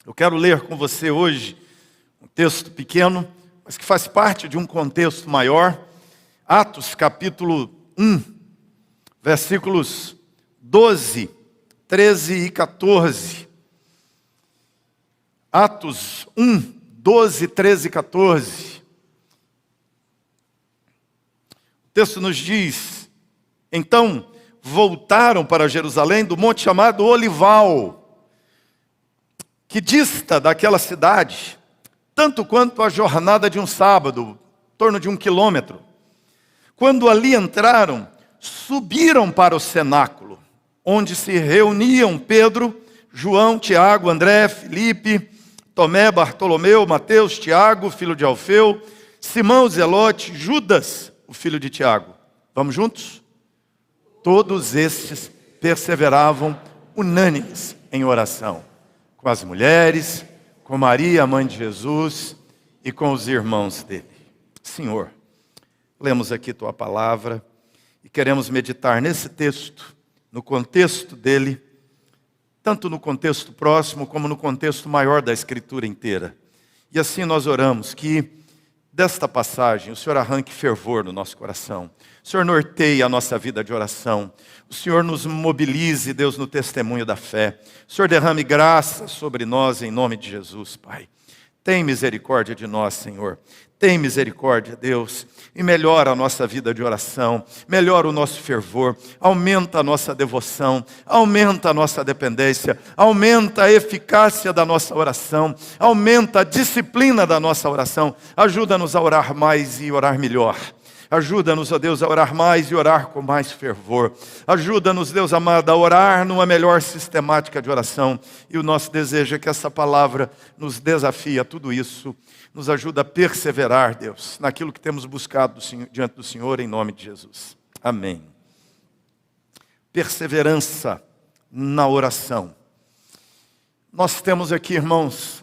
Eu quero ler com você hoje um texto pequeno, mas que faz parte de um contexto maior. Atos capítulo 1, versículos 12, 13 e 14. Atos 1, 12, 13 e 14. O texto nos diz: então voltaram para Jerusalém do monte chamado Olival, que dista daquela cidade, tanto quanto a jornada de um sábado, em torno de 1 quilômetro. Quando ali entraram, subiram para o cenáculo, onde se reuniam Pedro, João, Tiago, André, Filipe, Tomé, Bartolomeu, Mateus, Tiago, filho de Alfeu, Simão, Zelote, Judas, o filho de Tiago. Vamos juntos? Todos estes perseveravam unânimes em oração, com as mulheres, com Maria, a mãe de Jesus, e com os irmãos dele. Senhor, lemos aqui tua palavra e queremos meditar nesse texto, no contexto dele, tanto no contexto próximo como no contexto maior da Escritura inteira. E assim nós oramos que desta passagem o Senhor arranque fervor no nosso coração. O Senhor norteie a nossa vida de oração. O Senhor nos mobilize, Deus, no testemunho da fé. O Senhor derrame graça sobre nós em nome de Jesus, Pai. Tem misericórdia de nós, Senhor. Tem misericórdia, Deus, e melhora a nossa vida de oração, melhora o nosso fervor, aumenta a nossa devoção, aumenta a nossa dependência, aumenta a eficácia da nossa oração, aumenta a disciplina da nossa oração. Ajuda-nos a orar mais e orar melhor. Ajuda-nos, ó Deus, a orar mais e orar com mais fervor. Ajuda-nos, Deus amado, a orar numa melhor sistemática de oração. E o nosso desejo é que essa palavra nos desafie a tudo isso. Nos ajuda a perseverar, Deus, naquilo que temos buscado diante do Senhor, em nome de Jesus. Amém. Perseverança na oração. Nós temos aqui, irmãos,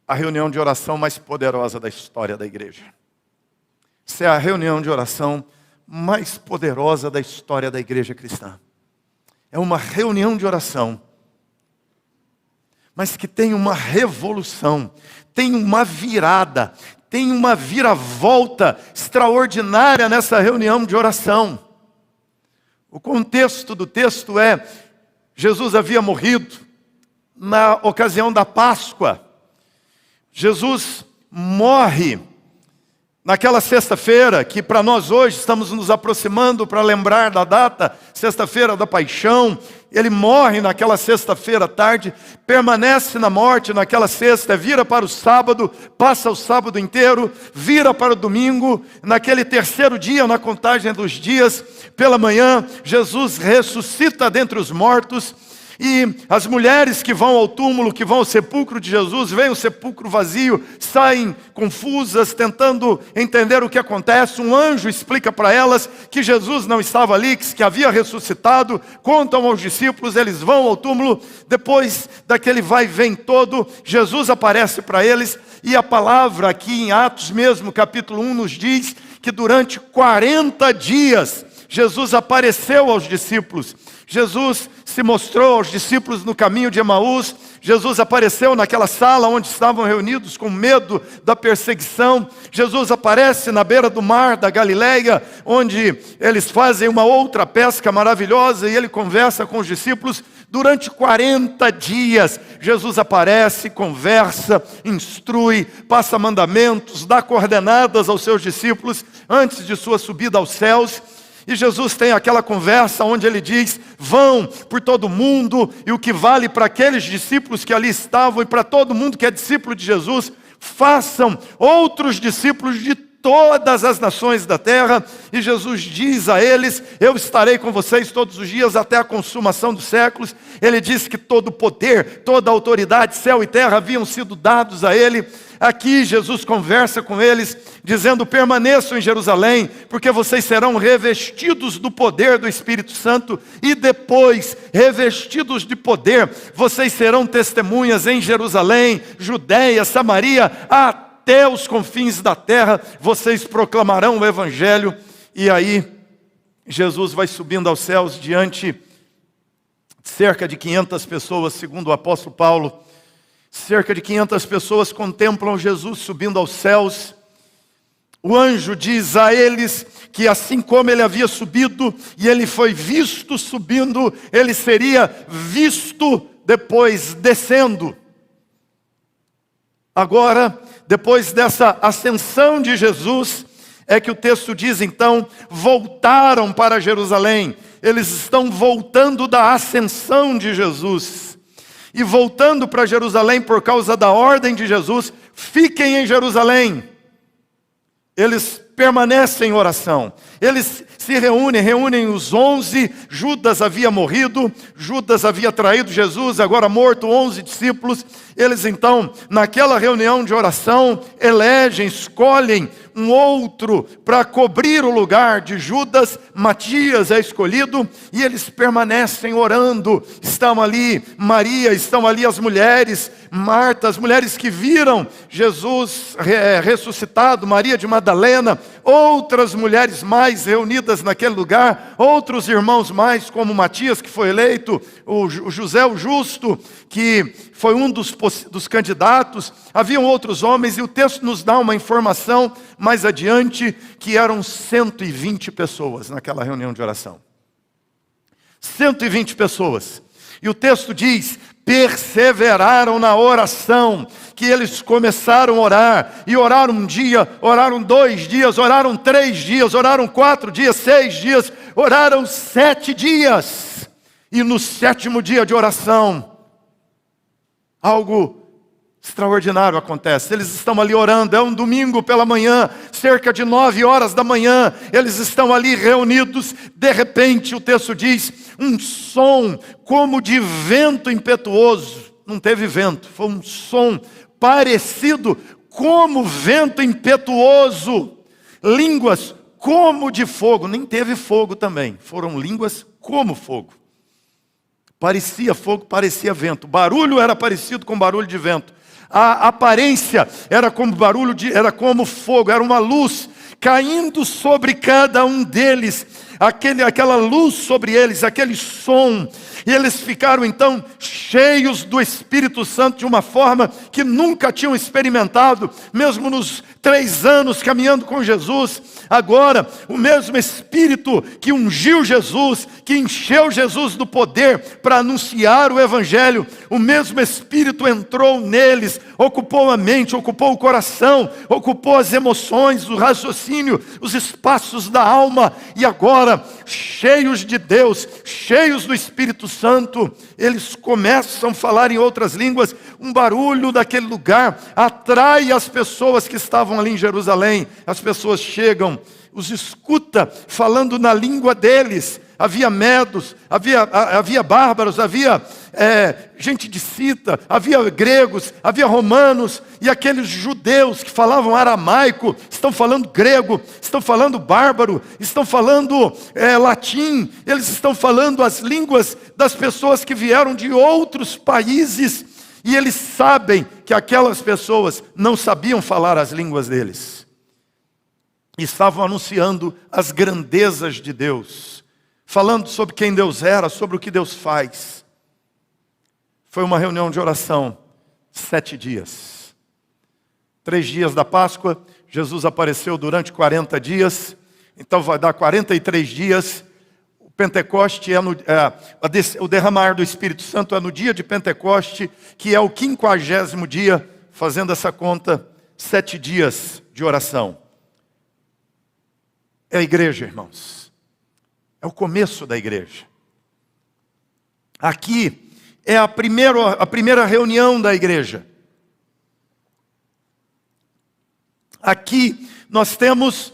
a reunião de oração mais poderosa da história da igreja. Essa é a reunião de oração mais poderosa da história da igreja cristã. É uma reunião de oração, mas que tem uma revolução, tem uma virada, tem uma viravolta extraordinária nessa reunião de oração. O contexto do texto é: Jesus havia morrido na ocasião da Páscoa. Jesus morre naquela sexta-feira, que para nós hoje estamos nos aproximando para lembrar da data, sexta-feira da paixão. Ele morre naquela sexta-feira à tarde, permanece na morte naquela sexta, vira para o sábado, passa o sábado inteiro, vira para o domingo. Naquele terceiro dia, na contagem dos dias, pela manhã, Jesus ressuscita dentre os mortos. E as mulheres que vão ao túmulo, que vão ao sepulcro de Jesus, veem o sepulcro vazio, saem confusas, tentando entender o que acontece. Um anjo explica para elas que Jesus não estava ali, que havia ressuscitado. Contam aos discípulos, eles vão ao túmulo. Depois daquele vai e vem todo, Jesus aparece para eles. E a palavra aqui em Atos mesmo, capítulo 1, nos diz que durante 40 dias Jesus apareceu aos discípulos. Jesus se mostrou aos discípulos no caminho de Emaús. Jesus apareceu naquela sala onde estavam reunidos com medo da perseguição. Jesus aparece na beira do mar da Galileia, onde eles fazem uma outra pesca maravilhosa, e ele conversa com os discípulos. Durante 40 dias, Jesus aparece, conversa, instrui, passa mandamentos, dá coordenadas aos seus discípulos antes de sua subida aos céus. E Jesus tem aquela conversa onde ele diz: vão por todo mundo, e o que vale para aqueles discípulos que ali estavam e para todo mundo que é discípulo de Jesus, façam outros discípulos de todas as nações da terra. E Jesus diz a eles: eu estarei com vocês todos os dias até a consumação dos séculos. Ele diz que todo poder, toda autoridade, céu e terra haviam sido dados a ele. Aqui Jesus conversa com eles, dizendo: permaneçam em Jerusalém, porque vocês serão revestidos do poder do Espírito Santo, e depois, revestidos de poder, vocês serão testemunhas em Jerusalém, Judeia, Samaria, até os confins da terra. Vocês proclamarão o Evangelho. E aí, Jesus vai subindo aos céus diante de cerca de 500 pessoas, segundo o apóstolo Paulo. Cerca de 500 pessoas contemplam Jesus subindo aos céus. O anjo diz a eles que assim como ele havia subido e ele foi visto subindo, ele seria visto depois descendo. Agora, depois dessa ascensão de Jesus, é que o texto diz então, voltaram para Jerusalém. Eles estão voltando da ascensão de Jesus. E voltando para Jerusalém por causa da ordem de Jesus, fiquem em Jerusalém. Eles permanecem em oração. Eles se reúnem os 11. Judas havia morrido, Judas havia traído Jesus, agora morto 11 discípulos. Eles então, naquela reunião de oração, escolhem um outro para cobrir o lugar de Judas. Matias é escolhido e eles permanecem orando. Estão ali Maria, estão ali as mulheres, Marta, as mulheres que viram Jesus ressuscitado, Maria de Madalena, outras mulheres mais reunidas naquele lugar, outros irmãos mais, como Matias, que foi eleito, o José o Justo, que foi um dos candidatos. Haviam outros homens, e o texto nos dá uma informação mais adiante, que eram 120 pessoas naquela reunião de oração. 120 pessoas. E o texto diz, perseveraram na oração, que eles começaram a orar, e oraram um dia, oraram 2 dias, oraram 3 dias, oraram 4 dias, 6 dias, oraram 7 dias. E no 7º dia de oração, algo extraordinário acontece. Eles estão ali orando, é um domingo pela manhã, cerca de 9 horas da manhã, eles estão ali reunidos. De repente o texto diz, um som como de vento impetuoso. Não teve vento, foi um som parecido como vento impetuoso. Línguas como de fogo. Nem teve fogo também, foram línguas como fogo. Parecia fogo, parecia vento. O barulho era parecido com barulho de vento. A aparência era como fogo, era uma luz caindo sobre cada um deles. Aquela luz sobre eles, aquele som. E eles ficaram então cheios do Espírito Santo de uma forma que nunca tinham experimentado, mesmo nos 3 anos caminhando com Jesus. Agora, o mesmo Espírito que ungiu Jesus, que encheu Jesus do poder para anunciar o Evangelho, o mesmo Espírito entrou neles, ocupou a mente, ocupou o coração, ocupou as emoções, o raciocínio, os espaços da alma. E agora, cheios de Deus, cheios do Espírito Santo, eles começam a falar em outras línguas. Um barulho daquele lugar atrai as pessoas que estavam ali em Jerusalém. As pessoas chegam, os escuta falando na língua deles. Havia medos, havia bárbaros, havia gente de Cita, havia gregos, havia romanos, e aqueles judeus que falavam aramaico, estão falando grego, estão falando bárbaro, estão falando latim, eles estão falando as línguas das pessoas que vieram de outros países, e eles sabem que aquelas pessoas não sabiam falar as línguas deles. Estavam anunciando as grandezas de Deus, falando sobre quem Deus era, sobre o que Deus faz. Foi uma reunião de oração, 7 dias. 3 dias da Páscoa, Jesus apareceu durante 40 dias, então vai dar 43 dias. O Pentecoste o derramar do Espírito Santo é no dia de Pentecoste, que é o 50º dia, fazendo essa conta, 7 dias de oração. É a igreja, irmãos. É o começo da igreja. Aqui é a primeira reunião da igreja. Aqui nós temos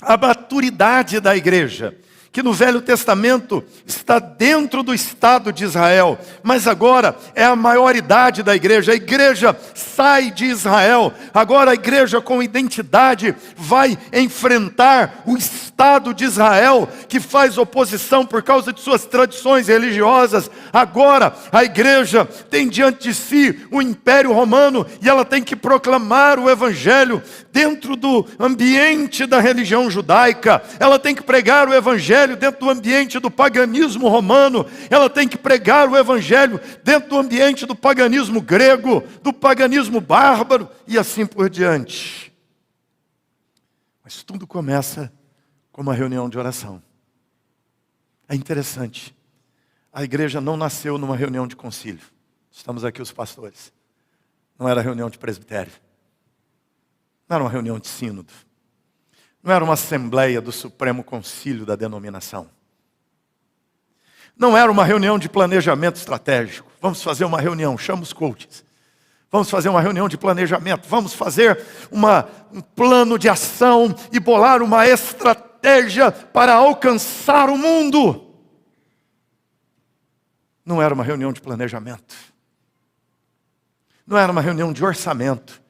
a maturidade da igreja, que no Velho Testamento está dentro do Estado de Israel, mas agora é a maioridade da igreja. A igreja sai de Israel, agora a igreja com identidade vai enfrentar o Estado de Israel, que faz oposição por causa de suas tradições religiosas. Agora a igreja tem diante de si o Império Romano, e ela tem que proclamar o Evangelho dentro do ambiente da religião judaica. Ela tem que pregar o Evangelho evangelho dentro do ambiente do paganismo romano, ela tem que pregar o evangelho dentro do ambiente do paganismo grego, do paganismo bárbaro e assim por diante. Mas tudo começa com uma reunião de oração. É interessante, a igreja não nasceu numa reunião de concílio. Estamos aqui os pastores. Não era reunião de presbitério. Não era uma reunião de sínodo. Não era uma assembleia do Supremo Concílio da denominação. Não era uma reunião de planejamento estratégico. Vamos fazer uma reunião, chama os coaches. Vamos fazer uma reunião de planejamento. Vamos fazer um plano de ação e bolar uma estratégia para alcançar o mundo. Não era uma reunião de planejamento. Não era uma reunião de orçamento.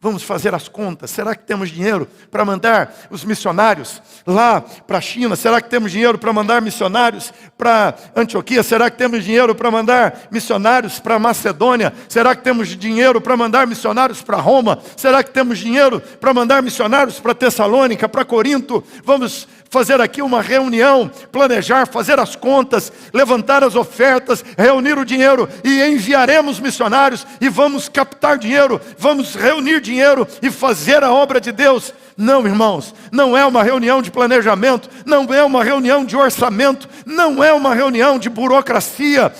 Vamos fazer as contas. Será que temos dinheiro para mandar os missionários lá para a China? Será que temos dinheiro para mandar missionários para Antioquia? Será que temos dinheiro para mandar missionários para Macedônia? Será que temos dinheiro para mandar missionários para Roma? Será que temos dinheiro para mandar missionários para Tessalônica, para Corinto? Vamos fazer aqui uma reunião, planejar, fazer as contas, levantar as ofertas, reunir o dinheiro e enviaremos missionários e vamos captar dinheiro, vamos reunir dinheiro e fazer a obra de Deus. Não, irmãos, não é uma reunião de planejamento, não é uma reunião de orçamento, não é uma reunião de burocracia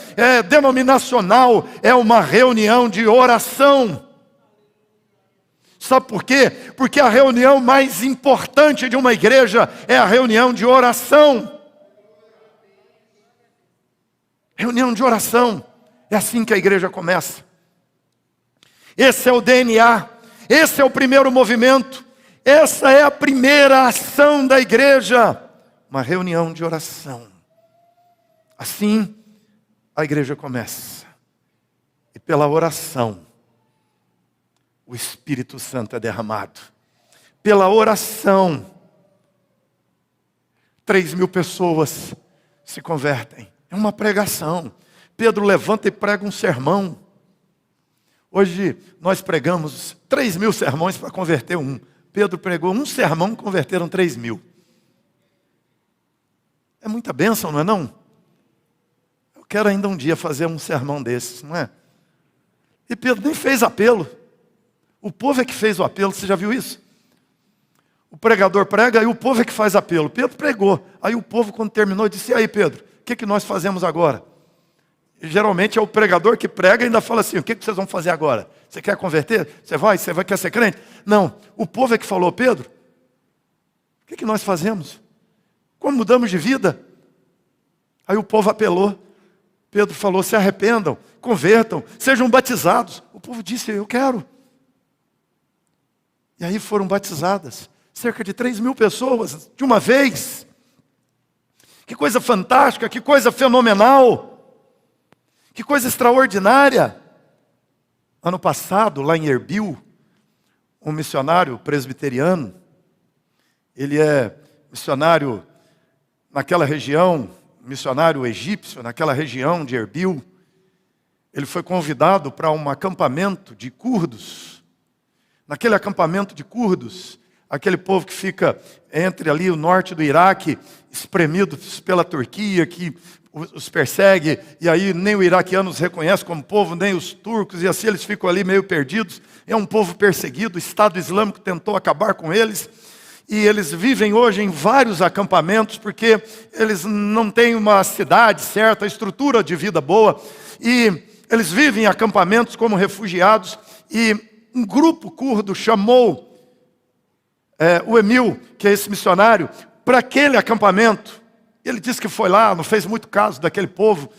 denominacional, é uma reunião de oração. Sabe por quê? Porque a reunião mais importante de uma igreja é a reunião de oração. Reunião de oração. É assim que a igreja começa. Esse é o DNA. Esse é o primeiro movimento. Essa é a primeira ação da igreja. Uma reunião de oração. Assim, a igreja começa. E pela oração, o Espírito Santo é derramado. Pela oração, 3.000 pessoas se convertem. É uma pregação. Pedro levanta e prega um sermão. Hoje nós pregamos 3.000 sermões para converter um. Pedro pregou um sermão e converteram 3.000. É muita bênção, não é não? Eu quero ainda um dia fazer um sermão desses, não é? E Pedro nem fez apelo. O povo é que fez o apelo, você já viu isso? O pregador prega e o povo é que faz apelo. Pedro pregou, aí o povo quando terminou disse: e aí Pedro, o que nós fazemos agora? E, geralmente é o pregador que prega e ainda fala assim: o que vocês vão fazer agora? Você quer converter? Você vai quer ser crente? Não, o povo é que falou: Pedro, o que nós fazemos? Como mudamos de vida? Aí o povo apelou. Pedro falou: se arrependam, convertam, sejam batizados. O povo disse: eu quero. E aí foram batizadas cerca de 3.000 pessoas de uma vez. Que coisa fantástica, que coisa fenomenal, que coisa extraordinária. Ano passado, lá em Erbil, um missionário presbiteriano, ele é missionário naquela região, missionário egípcio, naquela região de Erbil. Ele foi convidado para um acampamento de curdos. Naquele acampamento de curdos, aquele povo que fica entre ali o norte do Iraque, espremidos pela Turquia, que os persegue, e aí nem o iraquiano os reconhece como povo, nem os turcos, e assim eles ficam ali meio perdidos. É um povo perseguido, o Estado Islâmico tentou acabar com eles, e eles vivem hoje em vários acampamentos, porque eles não têm uma cidade certa, estrutura de vida boa, e eles vivem em acampamentos como refugiados, e um grupo curdo chamou o Emil, que é esse missionário, para aquele acampamento. Ele disse que foi lá, não fez muito caso daquele povo.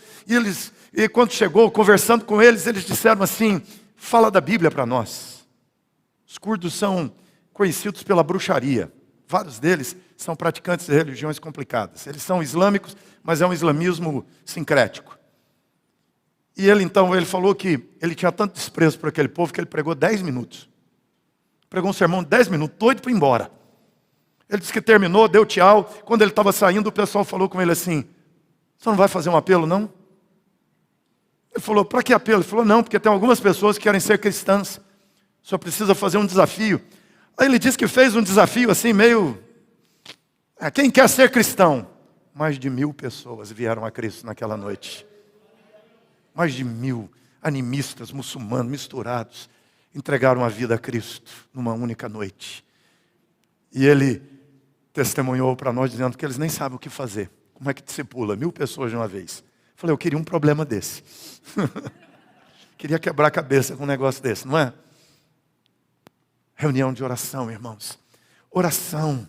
E quando chegou, conversando com eles, eles disseram assim: fala da Bíblia para nós. Os curdos são conhecidos pela bruxaria. Vários deles são praticantes de religiões complicadas. Eles são islâmicos, mas é um islamismo sincrético. E ele falou que ele tinha tanto desprezo por aquele povo que ele pregou 10 minutos. Pregou um sermão de 10 minutos, doido para ir embora. Ele disse que terminou, deu tchau. Quando ele estava saindo, o pessoal falou com ele assim: você não vai fazer um apelo, não? Ele falou: para que apelo? Ele falou: não, porque tem algumas pessoas que querem ser cristãs. Só precisa fazer um desafio. Aí ele disse que fez um desafio assim meio... quem quer ser cristão? mais de 1000 pessoas vieram a Cristo naquela noite. Mais de 1000 animistas, muçulmanos, misturados, entregaram a vida a Cristo numa única noite. E ele testemunhou para nós dizendo que eles nem sabem o que fazer. Como é que discipula 1000 pessoas de uma vez? Falei, eu queria um problema desse. Queria quebrar a cabeça com um negócio desse, não é? Reunião de oração, irmãos. Oração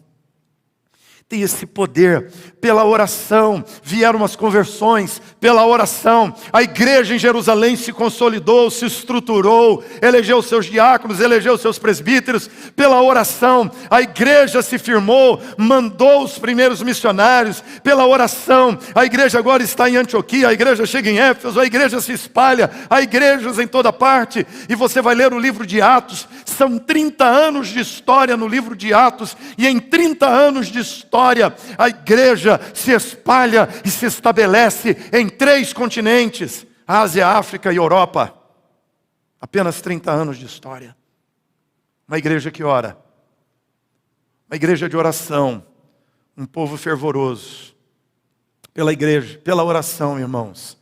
tem esse poder. Pela oração vieram as conversões, pela oração a igreja em Jerusalém se consolidou, se estruturou, elegeu seus diáconos, elegeu seus presbíteros. Pela oração a igreja se firmou, mandou os primeiros missionários. Pela oração a igreja agora está em Antioquia, a igreja chega em Éfeso, a igreja se espalha, há igrejas em toda parte. E você vai ler o livro de Atos, são 30 anos de história no livro de Atos, e em 30 anos de história a igreja se espalha e se estabelece em 3 continentes: Ásia, África e Europa. Apenas 30 anos de história. Uma igreja que ora, uma igreja de oração, um povo fervoroso. Pela igreja, pela oração, irmãos,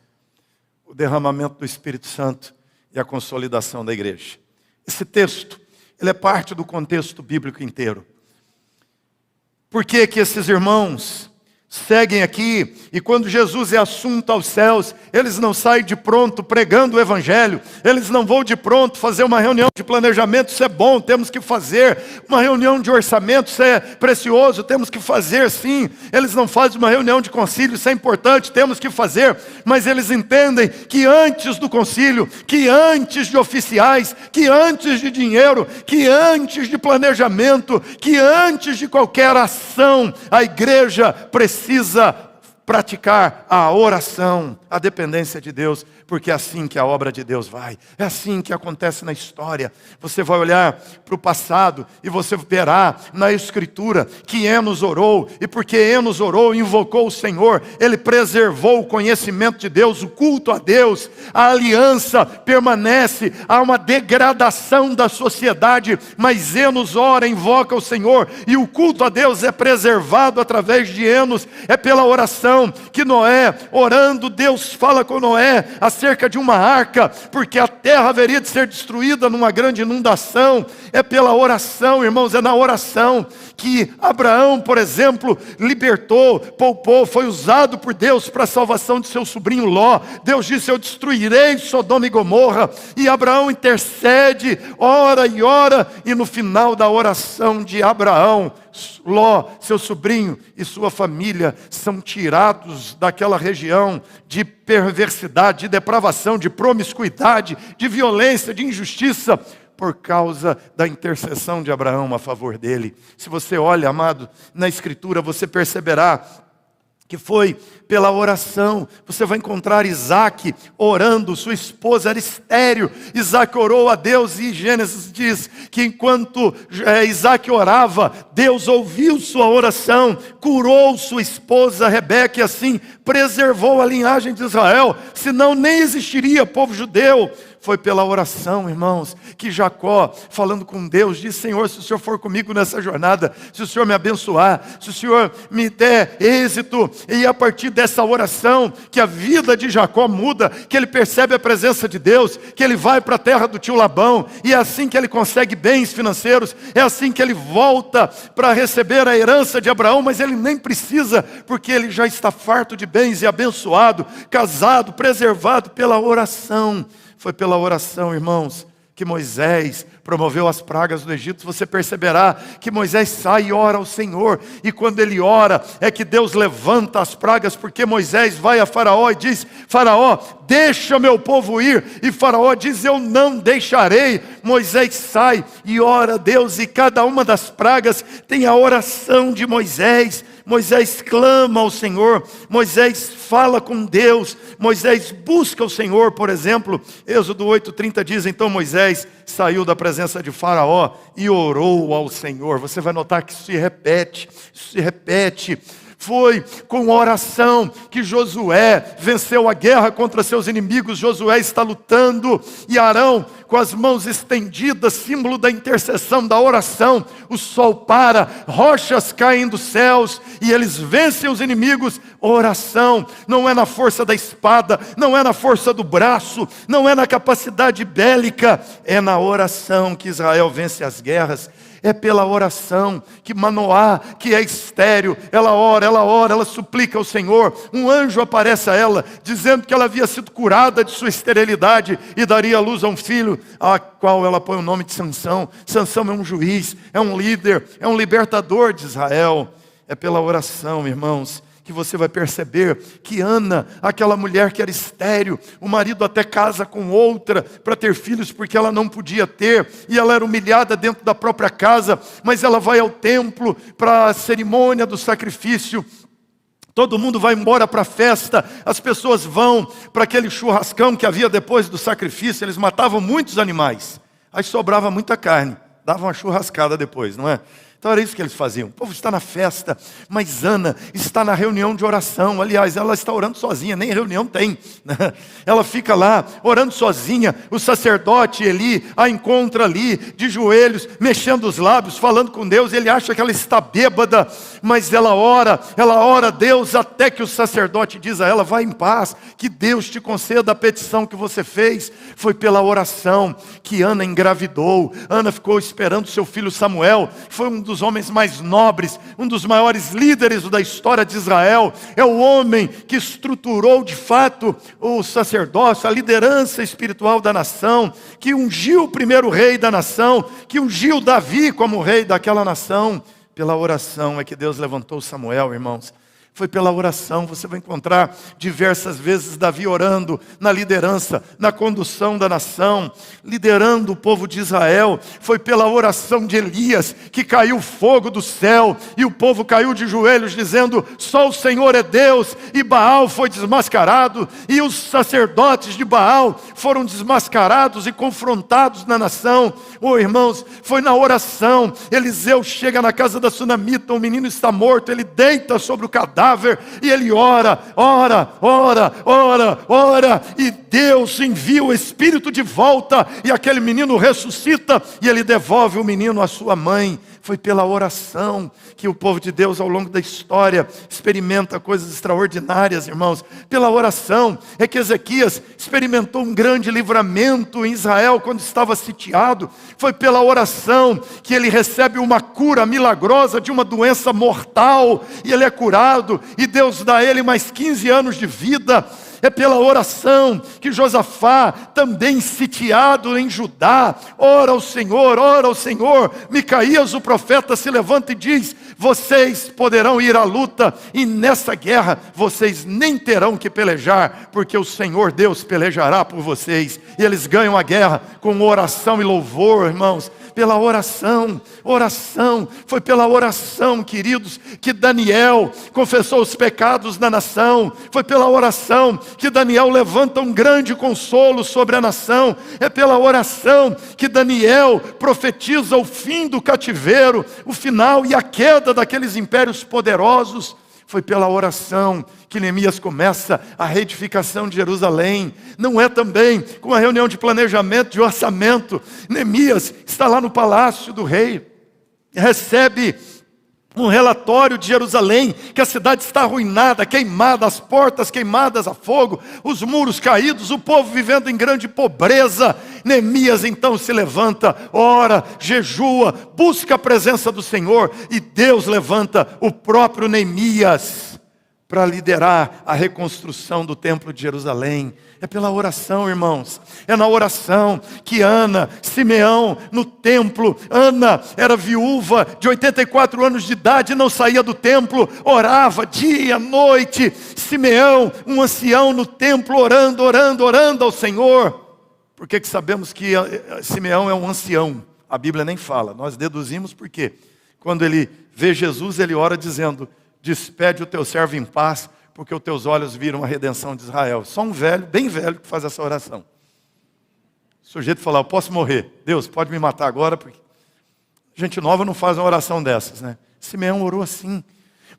o derramamento do Espírito Santo e a consolidação da igreja. Esse texto, ele é parte do contexto bíblico inteiro. Por que que esses irmãos seguem aqui, e quando Jesus é assunto aos céus, eles não saem de pronto pregando o evangelho, eles não vão de pronto fazer uma reunião de planejamento, isso é bom, temos que fazer, uma reunião de orçamento, isso é precioso, temos que fazer sim, eles não fazem uma reunião de concílio, isso é importante, temos que fazer, mas eles entendem que antes do concílio, que antes de oficiais, que antes de dinheiro, que antes de planejamento, que antes de qualquer ação, a igreja precisa praticar a oração, a dependência de Deus, porque é assim que a obra de Deus vai, é assim que acontece na história. Você vai olhar para o passado e você verá na Escritura que Enos orou, e porque Enos orou, invocou o Senhor, ele preservou o conhecimento de Deus, o culto a Deus, a aliança permanece. Há uma degradação da sociedade, mas Enos ora, invoca o Senhor, e o culto a Deus é preservado através de Enos. É pela oração que Noé, orando, Deus fala com Noé acerca de uma arca, porque a terra haveria de ser destruída numa grande inundação. É pela oração, irmãos, é na oração que Abraão, por exemplo, libertou, poupou, foi usado por Deus para a salvação de seu sobrinho Ló. Deus disse, eu destruirei Sodoma e Gomorra, e Abraão intercede, ora, e no final da oração de Abraão, Ló, seu sobrinho e sua família são tirados daquela região de perversidade, de depravação, de promiscuidade, de violência, de injustiça, por causa da intercessão de Abraão a favor dele. Se você olha, amado, na Escritura, você perceberá que foi pela oração. Você vai encontrar Isaac orando, sua esposa era estéril. Isaac orou a Deus, e Gênesis diz que enquanto Isaac orava, Deus ouviu sua oração, curou sua esposa Rebeca, e assim preservou a linhagem de Israel, senão nem existiria povo judeu. Foi pela oração, irmãos, que Jacó, falando com Deus, disse, Senhor, se o Senhor for comigo nessa jornada, se o Senhor me abençoar, se o Senhor me der êxito, e a partir dessa oração, que a vida de Jacó muda, que ele percebe a presença de Deus, que ele vai para a terra do tio Labão, e é assim que ele consegue bens financeiros, é assim que ele volta para receber a herança de Abraão, mas ele nem precisa, porque ele já está farto de bens e abençoado, casado, preservado pela oração. Foi pela oração, irmãos, que Moisés promoveu as pragas do Egito. Você perceberá que Moisés sai e ora ao Senhor, e quando ele ora, é que Deus levanta as pragas, porque Moisés vai a Faraó e diz, Faraó, deixa meu povo ir, e Faraó diz, eu não deixarei. Moisés sai e ora a Deus, e cada uma das pragas tem a oração de Moisés. Moisés clama ao Senhor, Moisés fala com Deus, Moisés busca o Senhor. Por exemplo, Êxodo 8:30 diz, então Moisés saiu da presença de Faraó e orou ao Senhor. Você vai notar que isso se repete, Foi com oração que Josué venceu a guerra contra seus inimigos. Josué está lutando e Arão, com as mãos estendidas, símbolo da intercessão, da oração. O sol para, rochas caem dos céus e eles vencem os inimigos. Oração não é na força da espada, não é na força do braço, não é na capacidade bélica, é na oração que Israel vence as guerras. É pela oração que Manoá, que é estéril, ela ora, ela suplica ao Senhor. Um anjo aparece a ela, dizendo que ela havia sido curada de sua esterilidade e daria à luz a um filho, a qual ela põe o nome de Sansão. Sansão é um juiz, é um líder, é um libertador de Israel. É pela oração, irmãos, que você vai perceber que Ana, aquela mulher que era estéril, o marido até casa com outra para ter filhos porque ela não podia ter, e ela era humilhada dentro da própria casa, mas ela vai ao templo para a cerimônia do sacrifício. Todo mundo vai embora para a festa, as pessoas vão para aquele churrascão que havia depois do sacrifício. Eles matavam muitos animais, aí sobrava muita carne, davam uma churrascada depois, não é? Então era isso que eles faziam. O povo está na festa, mas Ana está na reunião de oração. Aliás, ela está orando sozinha, nem reunião tem. Ela fica lá, orando sozinha. O sacerdote Eli a encontra ali, de joelhos, mexendo os lábios, falando com Deus. Ele acha que ela está bêbada, mas ela ora a Deus, até que o sacerdote diz a ela: vai em paz, que Deus te conceda a petição que você fez. Foi pela oração que Ana engravidou. Ana ficou esperando seu filho Samuel. Foi um dos homens mais nobres, um dos maiores líderes da história de Israel. É o homem que estruturou de fato o sacerdócio, a liderança espiritual da nação, que ungiu o primeiro rei da nação, que ungiu Davi como rei daquela nação. Pela oração é que Deus levantou Samuel, irmãos. Foi pela oração. Você vai encontrar diversas vezes Davi orando na liderança, na condução da nação, liderando o povo de Israel. Foi pela oração de Elias que caiu fogo do céu e o povo caiu de joelhos dizendo: só o Senhor é Deus. E Baal foi desmascarado e os sacerdotes de Baal foram desmascarados e confrontados na nação. Irmãos, foi na oração. Eliseu chega na casa da sunamita, o menino está morto, ele deita sobre o cadáver e ele ora, e Deus envia o Espírito de volta e aquele menino ressuscita e ele devolve o menino à sua mãe. Foi pela oração que o povo de Deus ao longo da história experimenta coisas extraordinárias, irmãos. Pela oração é que Ezequias experimentou um grande livramento em Israel quando estava sitiado. Foi pela oração que ele recebe uma cura milagrosa de uma doença mortal e ele é curado e Deus dá a ele mais 15 anos de vida. É pela oração que Josafá, também sitiado em Judá, ora ao Senhor. Micaías, o profeta, se levanta e diz: vocês poderão ir à luta e nessa guerra vocês nem terão que pelejar, porque o Senhor Deus pelejará por vocês. E eles ganham a guerra com oração e louvor, irmãos. Pela oração, foi pela oração, queridos, que Daniel confessou os pecados da nação. Foi pela oração que Daniel levanta um grande consolo sobre a nação. É pela oração que Daniel profetiza o fim do cativeiro, o final e a queda daqueles impérios poderosos. Foi pela oração que Neemias começa a reedificação de Jerusalém. Não é também com a reunião de planejamento, de orçamento. Neemias está lá no palácio do rei, recebe um relatório de Jerusalém, que a cidade está arruinada, queimada, as portas queimadas a fogo, os muros caídos, o povo vivendo em grande pobreza. Neemias então se levanta, ora, jejua, busca a presença do Senhor, e Deus levanta o próprio Neemias para liderar a reconstrução do templo de Jerusalém. É pela oração, irmãos. É na oração que Ana, Simeão, no templo. Ana era viúva de 84 anos de idade, não saía do templo, orava dia, noite. Simeão, um ancião no templo, orando ao Senhor. Por que sabemos que Simeão é um ancião? A Bíblia nem fala, nós deduzimos porque quando ele vê Jesus, ele ora dizendo: despede o teu servo em paz, porque os teus olhos viram a redenção de Israel. Só um velho, bem velho, que faz essa oração. O sujeito fala: eu posso morrer, Deus pode me matar agora, porque gente nova não faz uma oração dessas, né? Simeão orou assim.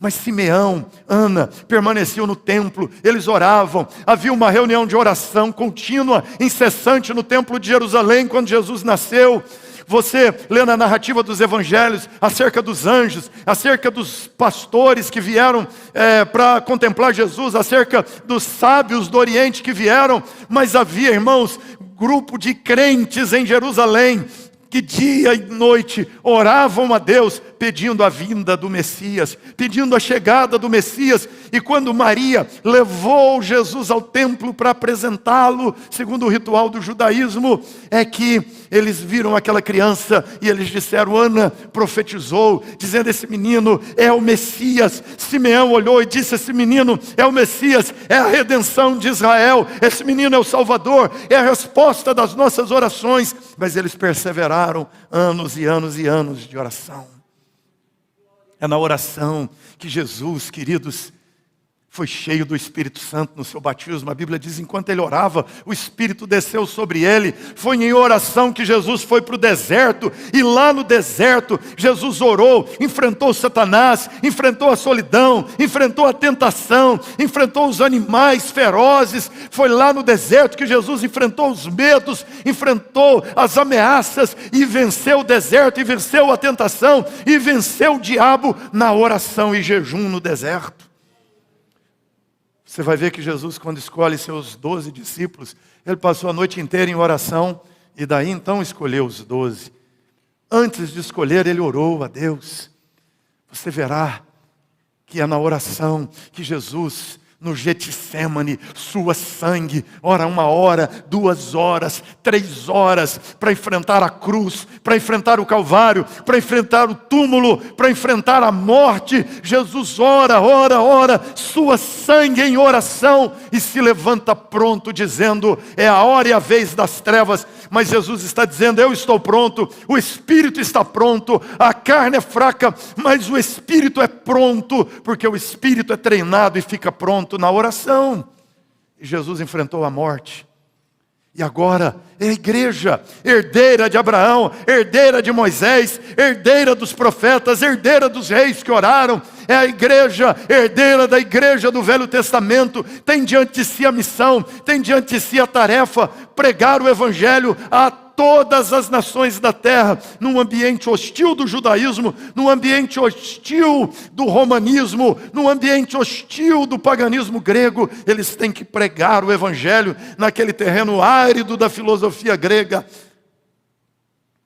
Mas Simeão, Ana, permaneciam no templo, eles oravam, havia uma reunião de oração contínua, incessante no templo de Jerusalém, quando Jesus nasceu. Você lê na narrativa dos evangelhos, acerca dos anjos, acerca dos pastores que vieram para contemplar Jesus, acerca dos sábios do Oriente que vieram, mas havia, irmãos, grupo de crentes em Jerusalém, que dia e noite oravam a Deus, pedindo a vinda do Messias, pedindo a chegada do Messias. E quando Maria levou Jesus ao templo para apresentá-lo, segundo o ritual do judaísmo, é que eles viram aquela criança e eles disseram, Ana profetizou, dizendo, esse menino é o Messias. Simeão olhou e disse, esse menino é o Messias, é a redenção de Israel, esse menino é o Salvador, é a resposta das nossas orações. Mas eles perseveraram anos e anos e anos de oração. É na oração que Jesus, queridos, foi cheio do Espírito Santo no seu batismo. A Bíblia diz, enquanto ele orava, o Espírito desceu sobre ele. Foi em oração que Jesus foi para o deserto. E lá no deserto, Jesus orou, enfrentou Satanás, enfrentou a solidão, enfrentou a tentação, enfrentou os animais ferozes. Foi lá no deserto que Jesus enfrentou os medos, enfrentou as ameaças e venceu o deserto, e venceu a tentação, e venceu o diabo na oração e jejum no deserto. Você vai ver que Jesus, quando escolhe seus 12 discípulos, ele passou a noite inteira em oração, e daí então escolheu os 12. Antes de escolher, ele orou a Deus. Você verá que é na oração que Jesus, no Getsêmani, sua sangue, ora 1 hora, 2 horas, 3 horas, para enfrentar a cruz, para enfrentar o Calvário, para enfrentar o túmulo, para enfrentar a morte. Jesus ora, sua sangue em oração, e se levanta pronto, dizendo, é a hora e a vez das trevas. Mas Jesus está dizendo, eu estou pronto, o Espírito está pronto, a carne é fraca, mas o Espírito é pronto, porque o Espírito é treinado e fica pronto na oração. E Jesus enfrentou a morte. E agora é a igreja, herdeira de Abraão, herdeira de Moisés, herdeira dos profetas, herdeira dos reis que oraram. É a igreja, herdeira da igreja do Velho Testamento. Tem diante de si a missão, tem diante de si a tarefa, pregar o evangelho a todas as nações da terra, num ambiente hostil do judaísmo, num ambiente hostil do romanismo, num ambiente hostil do paganismo grego. Eles têm que pregar o evangelho naquele terreno árido da filosofia grega.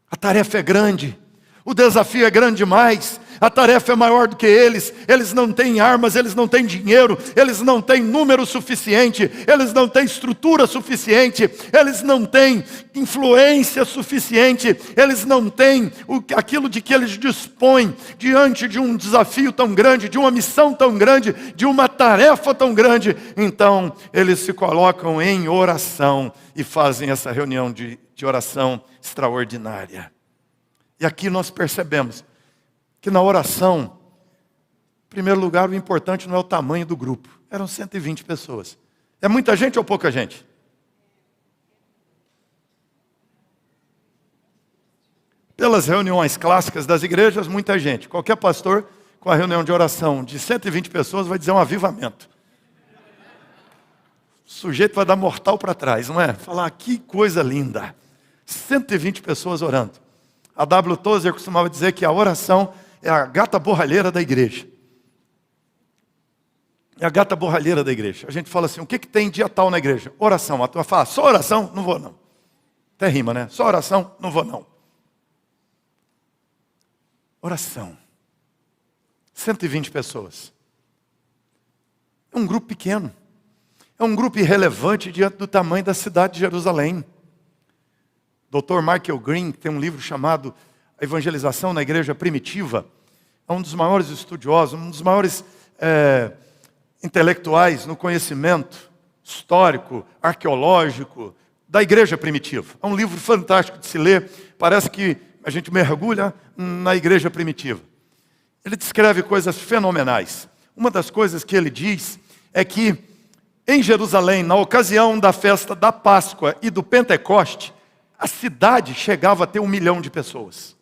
A tarefa é grande, o desafio é grande demais. A tarefa é maior do que eles não têm armas, eles não têm dinheiro, eles não têm número suficiente, eles não têm estrutura suficiente, eles não têm influência suficiente, eles não têm aquilo de que eles dispõem diante de um desafio tão grande, de uma missão tão grande, de uma tarefa tão grande. Então eles se colocam em oração e fazem essa reunião de oração extraordinária. E aqui nós percebemos que na oração, em primeiro lugar, o importante não é o tamanho do grupo. Eram 120 pessoas. É muita gente ou pouca gente? Pelas reuniões clássicas das igrejas, muita gente. Qualquer pastor com a reunião de oração de 120 pessoas vai dizer um avivamento. O sujeito vai dar mortal para trás, não é? Falar, que coisa linda. 120 pessoas orando. A W. Tozer costumava dizer que a oração é a gata borralheira da igreja. É a gata borralheira da igreja. A gente fala assim, o que tem dia tal na igreja? Oração. A turma fala, só oração? Não vou não. Até rima, né? Só oração? Não vou não. Oração. 120 pessoas. É um grupo pequeno. É um grupo irrelevante diante do tamanho da cidade de Jerusalém. Dr. Michael Green tem um livro chamado A Evangelização na Igreja Primitiva. É um dos maiores estudiosos, um dos maiores intelectuais no conhecimento histórico, arqueológico da igreja primitiva. É um livro fantástico de se ler. Parece que a gente mergulha na igreja primitiva. Ele descreve coisas fenomenais. Uma das coisas que ele diz é que em Jerusalém, na ocasião da festa da Páscoa e do Pentecoste, a cidade chegava a ter 1 milhão de pessoas.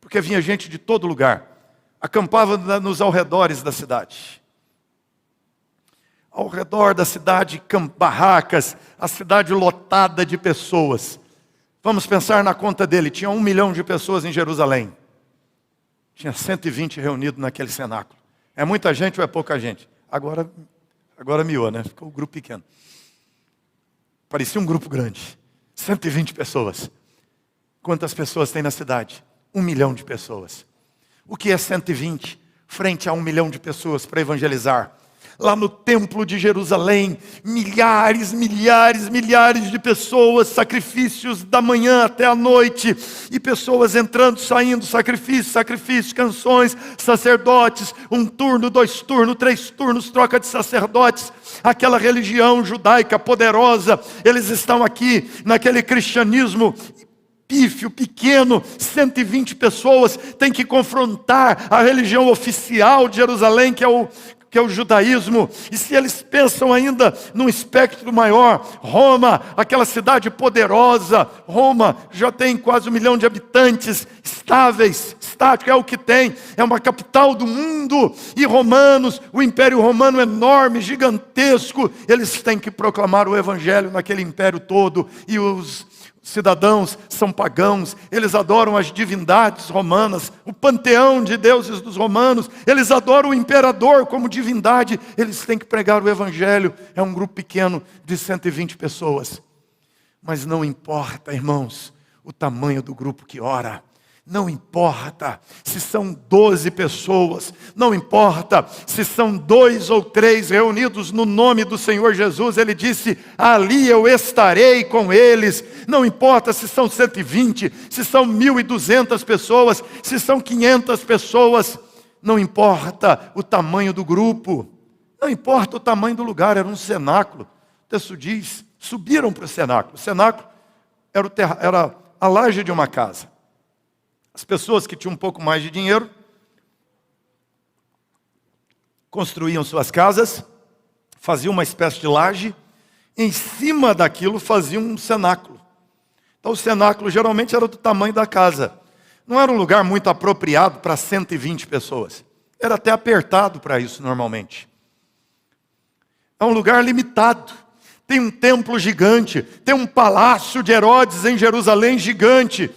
Porque vinha gente de todo lugar. acampava nos arredores da cidade. Ao redor da cidade, barracas, a cidade lotada de pessoas. Vamos pensar na conta dele, tinha 1 milhão de pessoas em Jerusalém. Tinha 120 reunidos naquele cenáculo. É muita gente ou é pouca gente? Agora miou, né? Ficou um grupo pequeno. Parecia um grupo grande. 120 pessoas. Quantas pessoas tem na cidade? 1 milhão de pessoas. O que é 120 frente a 1 milhão de pessoas para evangelizar? Lá no templo de Jerusalém, milhares de pessoas, sacrifícios da manhã até a noite, e pessoas entrando, saindo, sacrifícios, canções, sacerdotes, 1 turno, 2 turnos, 3 turnos, troca de sacerdotes, aquela religião judaica poderosa, eles estão aqui naquele cristianismo pífio, pequeno, 120 pessoas, tem que confrontar a religião oficial de Jerusalém, que é o judaísmo. E se eles pensam ainda num espectro maior, Roma, aquela cidade poderosa, Roma já tem quase 1 milhão de habitantes, estático, é o que tem, é uma capital do mundo, e romanos, o império romano enorme, gigantesco, eles têm que proclamar o evangelho naquele império todo, e os cidadãos são pagãos, eles adoram as divindades romanas, o panteão de deuses dos romanos, eles adoram o imperador como divindade, eles têm que pregar o evangelho, é um grupo pequeno de 120 pessoas. Mas não importa, irmãos, o tamanho do grupo que ora. Não importa se são 12 pessoas, não importa se são 2 ou 3 reunidos no nome do Senhor Jesus, Ele disse, ali eu estarei com eles. Não importa se são 120, se são 1.200 pessoas, se são 500 pessoas, não importa o tamanho do grupo, não importa o tamanho do lugar, era um cenáculo. O texto diz, subiram para o cenáculo. O cenáculo era a laje de uma casa. As pessoas que tinham um pouco mais de dinheiro construíam suas casas, faziam uma espécie de laje, em cima daquilo faziam um cenáculo. Então o cenáculo geralmente era do tamanho da casa. Não era um lugar muito apropriado para 120 pessoas. Era até apertado para isso normalmente. É um lugar limitado. Tem um templo gigante, tem um palácio de Herodes em Jerusalém gigante.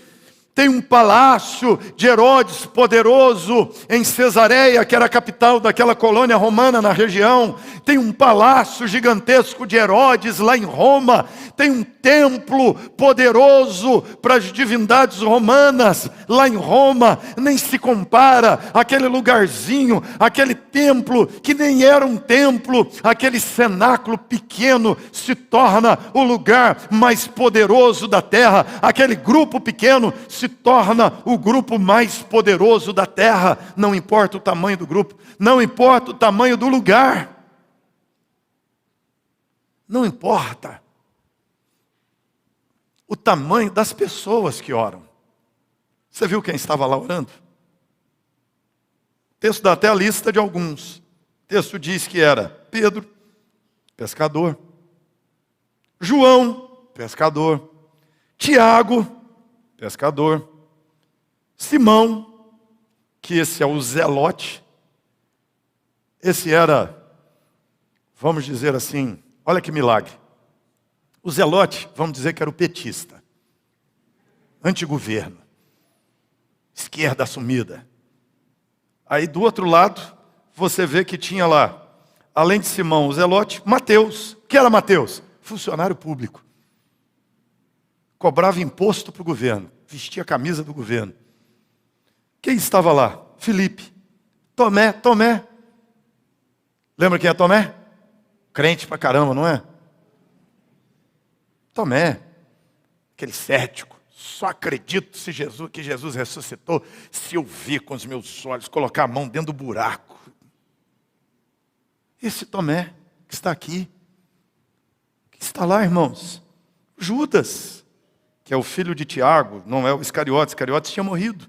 Tem um palácio de Herodes poderoso em Cesareia, que era a capital daquela colônia romana na região. Tem um palácio gigantesco de Herodes lá em Roma. Tem um templo poderoso para as divindades romanas lá em Roma. Nem se compara aquele lugarzinho, aquele templo que nem era um templo. Aquele cenáculo pequeno se torna o lugar mais poderoso da terra. Aquele grupo pequeno se torna o grupo mais poderoso da terra. Não importa o tamanho do grupo, não importa o tamanho do lugar, não importa o tamanho das pessoas que oram. Você viu quem estava lá orando? O texto dá até a lista de alguns. O texto diz que era Pedro, pescador, João, pescador, Tiago, pescador, Simão, que esse é o zelote, esse era, vamos dizer assim, olha que milagre. O zelote, vamos dizer que era o petista, antigoverno, esquerda assumida. Aí do outro lado, você vê que tinha lá, além de Simão, o zelote, Mateus. O que era Mateus? Funcionário público. Cobrava imposto para o governo, vestia a camisa do governo. Quem estava lá? Filipe, Tomé. Lembra quem é Tomé? Crente pra caramba, não é? Tomé, aquele cético, só acredito que Jesus ressuscitou se eu ver com os meus olhos, colocar a mão dentro do buraco. Esse Tomé que está aqui, que está lá, irmãos, Judas, que é o filho de Tiago, não é o Iscariotes tinha morrido.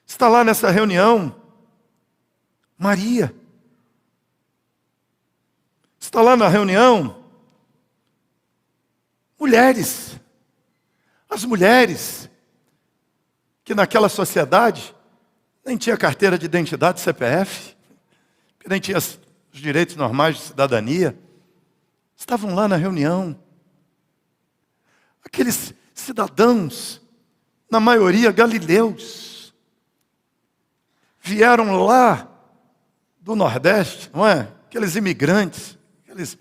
Está lá nessa reunião, Maria. Está lá na reunião, mulheres. As mulheres, que naquela sociedade, nem tinha carteira de identidade, CPF, que nem tinha os direitos normais de cidadania. Estavam lá na reunião. Aqueles cidadãos, na maioria galileus, vieram lá do Nordeste, não é? Aqueles imigrantes, eles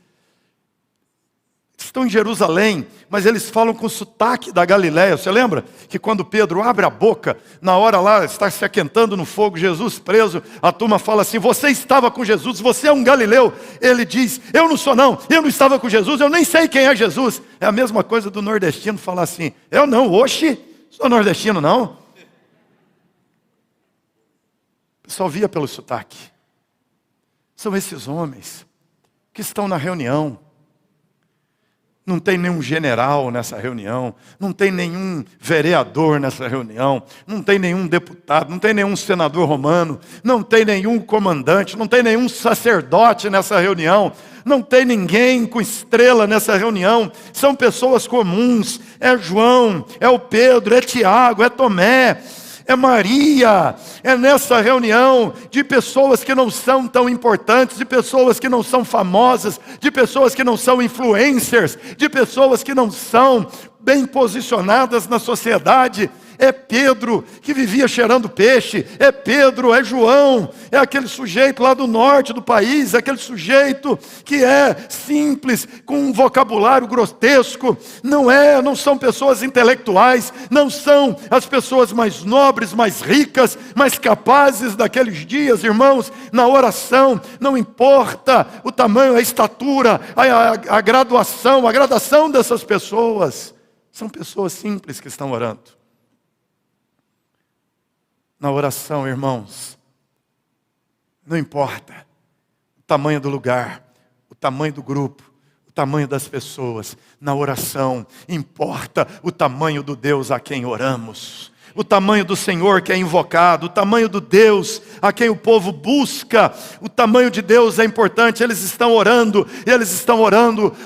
estão em Jerusalém, mas eles falam com sotaque da Galileia. Você lembra que quando Pedro abre a boca, na hora lá, está se aquentando no fogo, Jesus preso, a turma fala assim: você estava com Jesus, você é um galileu. Ele diz: eu não sou não, eu não estava com Jesus, eu nem sei quem é Jesus. É a mesma coisa do nordestino falar assim: eu não, oxe, sou nordestino não. O pessoal via pelo sotaque. São esses homens que estão na reunião. Não tem nenhum general nessa reunião, não tem nenhum vereador nessa reunião, não tem nenhum deputado, não tem nenhum senador romano, não tem nenhum comandante, não tem nenhum sacerdote nessa reunião, não tem ninguém com estrela nessa reunião. São pessoas comuns. É João, é o Pedro, é Tiago, é Tomé, é Maria. É nessa reunião de pessoas que não são tão importantes, de pessoas que não são famosas, de pessoas que não são influencers, de pessoas que não são bem posicionadas na sociedade. É Pedro que vivia cheirando peixe, é Pedro, é João, é aquele sujeito lá do norte do país, aquele sujeito que é simples, com um vocabulário grotesco. Não são pessoas intelectuais, não são as pessoas mais nobres, mais ricas, mais capazes daqueles dias, irmãos. Na oração, não importa o tamanho, a estatura, a graduação, a gradação dessas pessoas, são pessoas simples que estão orando. Na oração, irmãos, não importa o tamanho do lugar, o tamanho do grupo, o tamanho das pessoas. Na oração, importa o tamanho do Deus a quem oramos, o tamanho do Senhor que é invocado, o tamanho do Deus a quem o povo busca. O tamanho de Deus é importante. Eles estão orando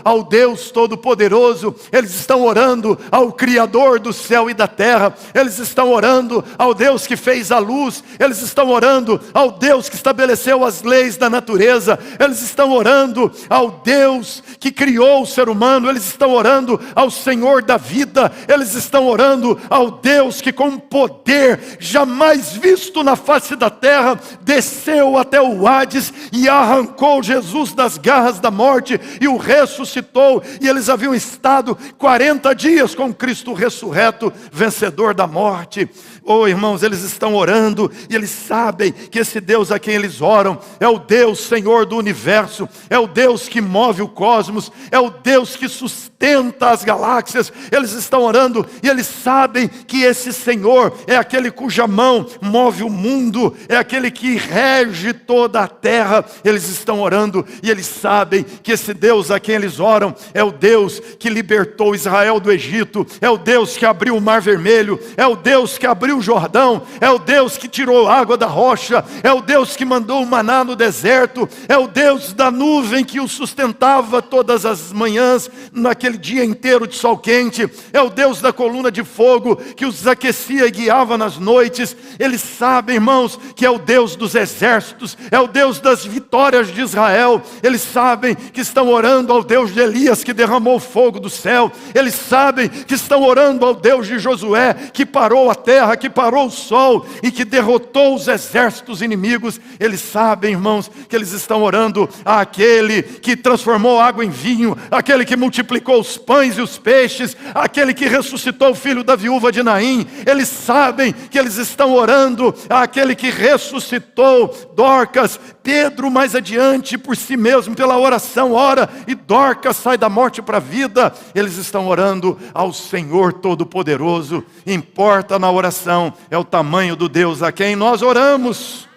ao Deus Todo-Poderoso, eles estão orando ao Criador do céu e da terra, eles estão orando ao Deus que fez a luz, eles estão orando ao Deus que estabeleceu as leis da natureza, eles estão orando ao Deus que criou o ser humano, eles estão orando ao Senhor da vida, eles estão orando ao Deus que com poder jamais visto na face da terra, desceu até o Hades e arrancou Jesus das garras da morte e o ressuscitou. E eles haviam estado 40 dias com Cristo ressurreto, vencedor da morte. Oh, irmãos, eles estão orando e eles sabem que esse Deus a quem eles oram é o Deus Senhor do universo, é o Deus que move o cosmos, é o Deus que sustenta as galáxias. Eles estão orando e eles sabem que esse Senhor é aquele cuja mão move o mundo, é aquele que rege toda a terra. Eles estão orando e eles sabem que esse Deus a quem eles oram é o Deus que libertou Israel do Egito, é o Deus que abriu o Mar Vermelho, é o Deus que abriu o Jordão, é o Deus que tirou água da rocha, é o Deus que mandou o maná no deserto, é o Deus da nuvem que o sustentava todas as manhãs, naquele dia inteiro de sol quente, é o Deus da coluna de fogo que os aquecia e guiava nas noites. Eles sabem, irmãos, que é o Deus dos exércitos, é o Deus das vitórias de Israel. Eles sabem que estão orando ao Deus de Elias que derramou fogo do céu. Eles sabem que estão orando ao Deus de Josué que parou a terra, que parou o sol e que derrotou os exércitos inimigos. Eles sabem, irmãos, que eles estão orando àquele que transformou água em vinho, aquele que multiplicou os pães e os peixes, aquele que ressuscitou o filho da viúva de Naim. Eles sabem que eles estão orando àquele que ressuscitou Dorcas. Pedro, mais adiante, por si mesmo, pela oração, ora e Dorcas sai da morte para a vida. Eles estão orando ao Senhor Todo-Poderoso. Importa na oração é o tamanho do Deus a quem nós oramos.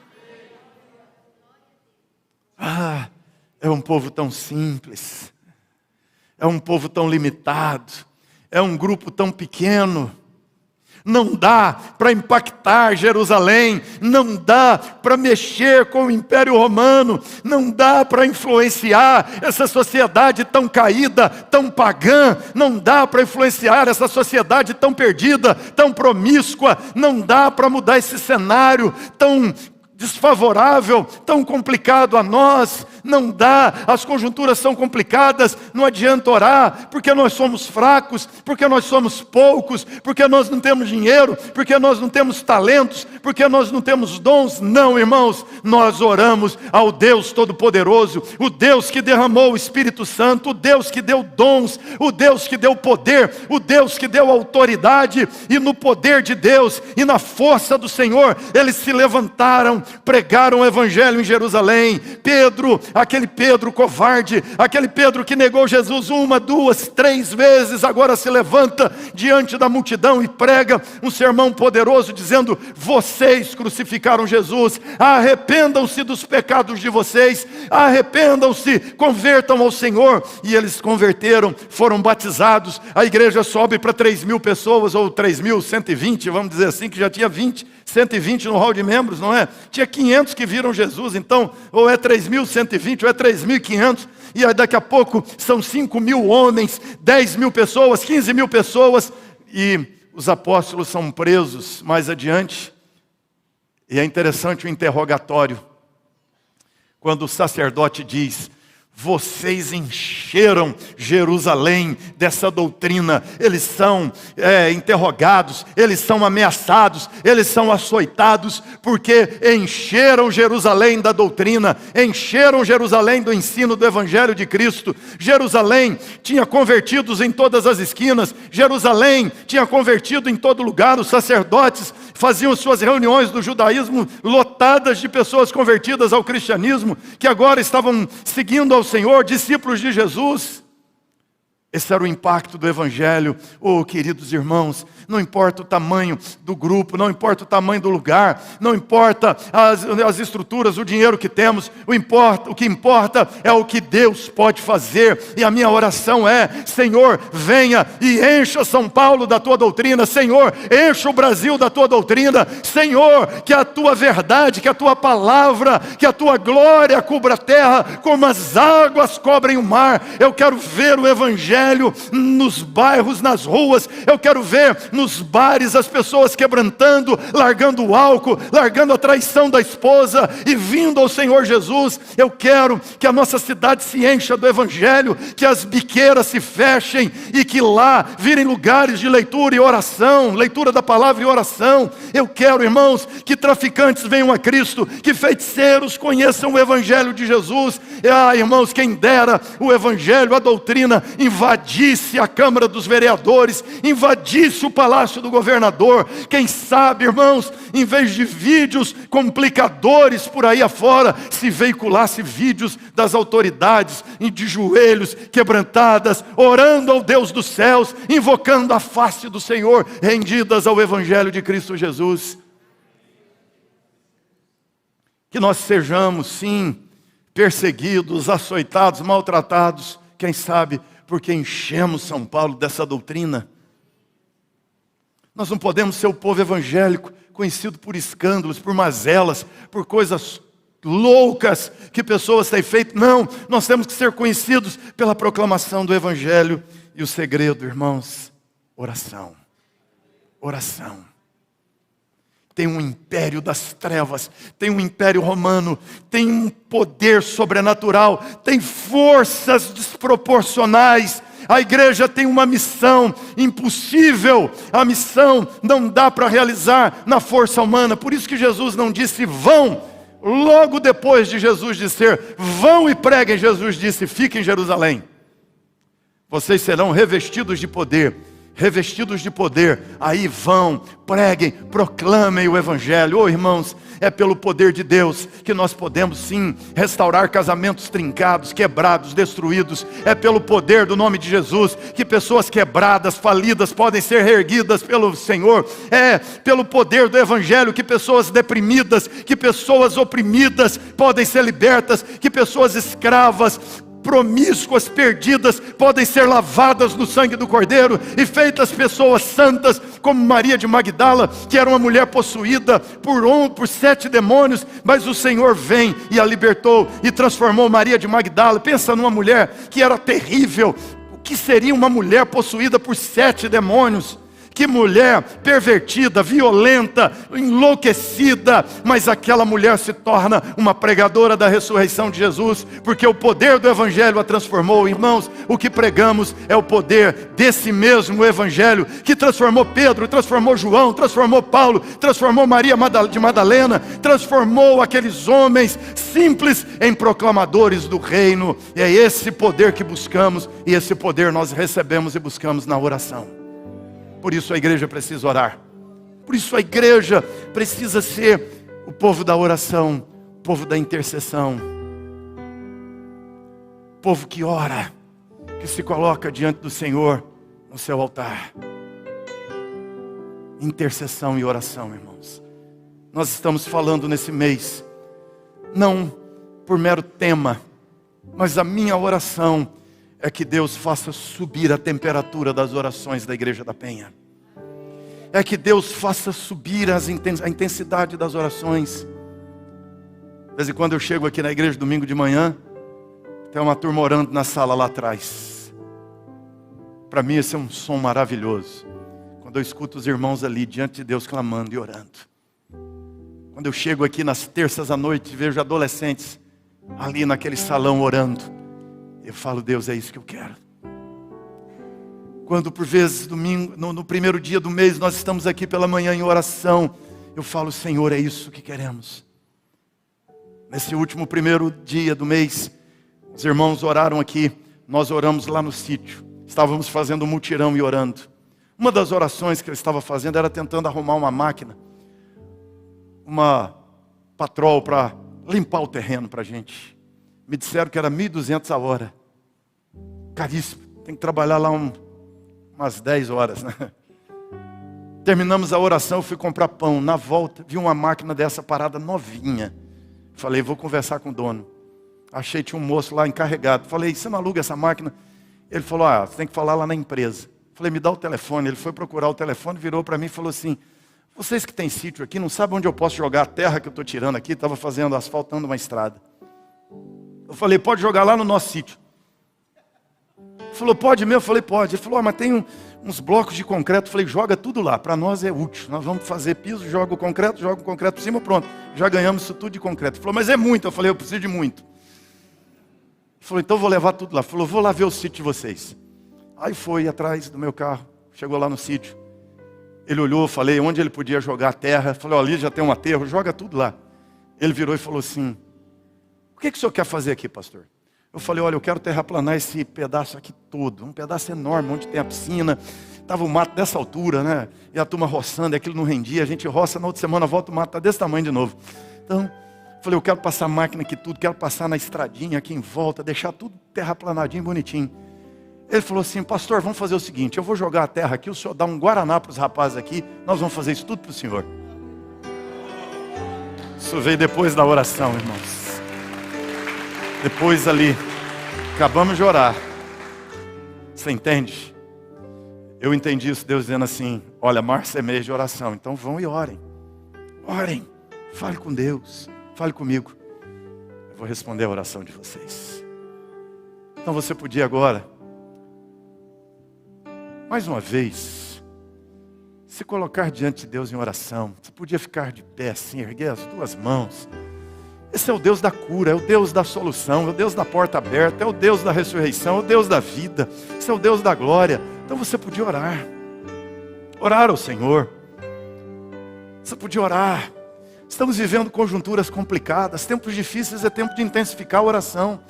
É um povo tão simples, é um povo tão limitado, é um grupo tão pequeno, Não dá para impactar Jerusalém, não dá para mexer com o Império Romano, não dá para influenciar essa sociedade tão caída, tão pagã, não dá para influenciar essa sociedade tão perdida, tão promíscua, não dá para mudar esse cenário tão desfavorável, tão complicado a nós. Não dá, as conjunturas são complicadas, não adianta orar, porque nós somos fracos, porque nós somos poucos, porque nós não temos dinheiro, porque nós não temos talentos, porque nós não temos dons. Não, irmãos, nós oramos ao Deus Todo-Poderoso, o Deus que derramou o Espírito Santo, o Deus que deu dons, o Deus que deu poder, o Deus que deu autoridade, e no poder de Deus e na força do Senhor, eles se levantaram, pregaram o Evangelho em Jerusalém. Pedro, aquele Pedro covarde, aquele Pedro que negou Jesus 1, 2, 3 vezes, agora se levanta diante da multidão e prega um sermão poderoso, dizendo: vocês crucificaram Jesus, arrependam-se dos pecados de vocês, arrependam-se, convertam ao Senhor. E eles se converteram, foram batizados, a igreja sobe para 3.000 pessoas, ou 3.120, vamos dizer assim, que já tinha 120 no hall de membros, não é? Tinha 500 que viram Jesus, então, ou é 3.120, ou é 3.500, e aí daqui a pouco são 5.000 homens, 10.000 pessoas, 15.000 pessoas, e os apóstolos são presos mais adiante. E é interessante o interrogatório, quando o sacerdote diz: vocês encheram Jerusalém dessa doutrina. Eles são interrogados, eles são ameaçados, eles são açoitados, porque encheram Jerusalém da doutrina, encheram Jerusalém do ensino do Evangelho de Cristo. Jerusalém tinha convertidos em todas as esquinas, Jerusalém tinha convertido em todo lugar. Os sacerdotes faziam suas reuniões do judaísmo lotadas de pessoas convertidas ao cristianismo, que agora estavam seguindo ao Senhor, discípulos de Jesus. Esse era o impacto do Evangelho. Oh, queridos irmãos, não importa o tamanho do grupo, não importa o tamanho do lugar, não importa as estruturas, o dinheiro que temos, o que importa é o que Deus pode fazer. E a minha oração é: Senhor, venha e encha São Paulo da tua doutrina. Senhor, encha o Brasil da tua doutrina. Senhor, que a tua verdade, que a tua palavra, que a tua glória cubra a terra como as águas cobrem o mar. Eu quero ver o Evangelho nos bairros, nas ruas. Eu quero ver nos bares as pessoas quebrantando, largando o álcool, largando a traição da esposa e vindo ao Senhor Jesus. Eu quero que a nossa cidade se encha do Evangelho, que as biqueiras se fechem e que lá virem lugares de leitura e oração, leitura da palavra e oração. Eu quero, irmãos, que traficantes venham a Cristo, que feiticeiros conheçam o Evangelho de Jesus. Irmãos, quem dera o Evangelho, a doutrina invadisse a Câmara dos Vereadores, invadisse o Palácio do Governador. Quem sabe, irmãos, em vez de vídeos complicadores por aí afora, se veiculasse vídeos das autoridades de joelhos, quebrantadas, orando ao Deus dos céus, invocando a face do Senhor, rendidas ao Evangelho de Cristo Jesus. Que nós sejamos, sim, perseguidos, açoitados, maltratados, quem sabe porque enchemos São Paulo dessa doutrina. Nós não podemos ser o povo evangélico conhecido por escândalos, por mazelas, por coisas loucas que pessoas têm feito. Não, nós temos que ser conhecidos pela proclamação do Evangelho. E o segredo, irmãos, oração. Oração. Tem um império das trevas, tem um império romano, tem um poder sobrenatural, tem forças desproporcionais. A igreja tem uma missão impossível. A missão não dá para realizar na força humana. Por isso que Jesus não disse vão. Logo depois de Jesus dizer vão e preguem, Jesus disse: fiquem em Jerusalém. Vocês serão revestidos de poder. Revestidos de poder, aí vão, preguem, proclamem o Evangelho. Oh, irmãos, é pelo poder de Deus que nós podemos sim restaurar casamentos trincados, quebrados, destruídos. É pelo poder do nome de Jesus que pessoas quebradas, falidas podem ser reerguidas pelo Senhor. É pelo poder do Evangelho que pessoas deprimidas, que pessoas oprimidas podem ser libertas, que pessoas escravas promíscuas, perdidas, podem ser lavadas no sangue do Cordeiro e feitas pessoas santas, como Maria de Magdala, que era uma mulher possuída por 7 demônios, mas o Senhor vem e a libertou e transformou Maria de Magdala. Pensa numa mulher que era terrível. O que seria uma mulher possuída por 7 demônios? Que mulher pervertida, violenta, enlouquecida, mas aquela mulher se torna uma pregadora da ressurreição de Jesus, porque o poder do Evangelho a transformou. Irmãos, o que pregamos é o poder desse mesmo Evangelho, que transformou Pedro, transformou João, transformou Paulo, transformou Maria de Madalena, transformou aqueles homens simples em proclamadores do reino. E é esse poder que buscamos, e esse poder nós recebemos e buscamos na oração. Por isso a igreja precisa orar. Por isso a igreja precisa ser o povo da oração, o povo da intercessão. O povo que ora, que se coloca diante do Senhor no seu altar. Intercessão e oração, irmãos. Nós estamos falando nesse mês, não por mero tema, mas a minha oração é que Deus faça subir a temperatura das orações da Igreja da Penha. É que Deus faça subir a intensidade das orações. De vez em quando eu chego aqui na igreja domingo de manhã, tem uma turma orando na sala lá atrás. Para mim esse é um som maravilhoso. Quando eu escuto os irmãos ali diante de Deus clamando e orando. Quando eu chego aqui nas terças à noite e vejo adolescentes ali naquele salão orando, eu falo, Deus, é isso que eu quero. Quando por vezes domingo, no primeiro dia do mês, nós estamos aqui pela manhã em oração, eu falo, Senhor, é isso que queremos. Nesse último primeiro dia do mês, os irmãos oraram aqui, nós oramos lá no sítio. Estávamos fazendo um mutirão e orando. Uma das orações que eu estava fazendo era tentando arrumar uma máquina, uma patrol para limpar o terreno para a gente. Me disseram que era 1.200 a hora. Caríssimo. Tem que trabalhar lá umas 10 horas, né? Terminamos a oração, eu fui comprar pão. Na volta, vi uma máquina dessa parada novinha. Falei, vou conversar com o dono. Achei, tinha um moço lá encarregado. Falei, você não aluga essa máquina? Ele falou, você tem que falar lá na empresa. Falei, me dá o telefone. Ele foi procurar o telefone, virou para mim e falou assim, vocês que têm sítio aqui, não sabem onde eu posso jogar a terra que eu estou tirando aqui? Estava fazendo, asfaltando uma estrada. Eu falei, pode jogar lá no nosso sítio. Ele falou, pode mesmo? Eu falei, pode. Ele falou, mas tem uns blocos de concreto. Eu falei, joga tudo lá, para nós é útil. Nós vamos fazer piso, joga o concreto por cima, pronto. Já ganhamos isso tudo de concreto. Ele falou, mas é muito. Eu falei, eu preciso de muito. Ele falou, então eu vou levar tudo lá. Ele falou, vou lá ver o sítio de vocês. Aí foi atrás do meu carro, chegou lá no sítio. Ele olhou, falei, onde ele podia jogar a terra. Falei, ali já tem um aterro, joga tudo lá. Ele virou e falou assim, o que o senhor quer fazer aqui, pastor? Eu falei, olha, eu quero terraplanar esse pedaço aqui todo. Um pedaço enorme, onde tem a piscina. Estava o mato dessa altura, né? E a turma roçando, e aquilo não rendia. A gente roça, na outra semana volta o mato, está desse tamanho de novo. Então, eu falei, eu quero passar máquina aqui tudo, quero passar na estradinha aqui em volta, deixar tudo terraplanadinho, bonitinho. Ele falou assim, pastor, vamos fazer o seguinte, eu vou jogar a terra aqui, o senhor dá um guaraná para os rapazes aqui, nós vamos fazer isso tudo para o senhor. Isso veio depois da oração, irmãos. Depois ali, acabamos de orar. Você entende? Eu entendi isso, Deus dizendo assim, olha, março é mês de oração, então vão e orem. Orem, fale com Deus, fale comigo. Eu vou responder a oração de vocês. Então você podia agora, mais uma vez, se colocar diante de Deus em oração. Você podia ficar de pé assim, erguer as duas mãos. Esse é o Deus da cura, é o Deus da solução, é o Deus da porta aberta, é o Deus da ressurreição, é o Deus da vida. Esse é o Deus da glória. Então você podia orar. Orar ao Senhor. Você podia orar. Estamos vivendo conjunturas complicadas, tempos difíceis, é tempo de intensificar a oração.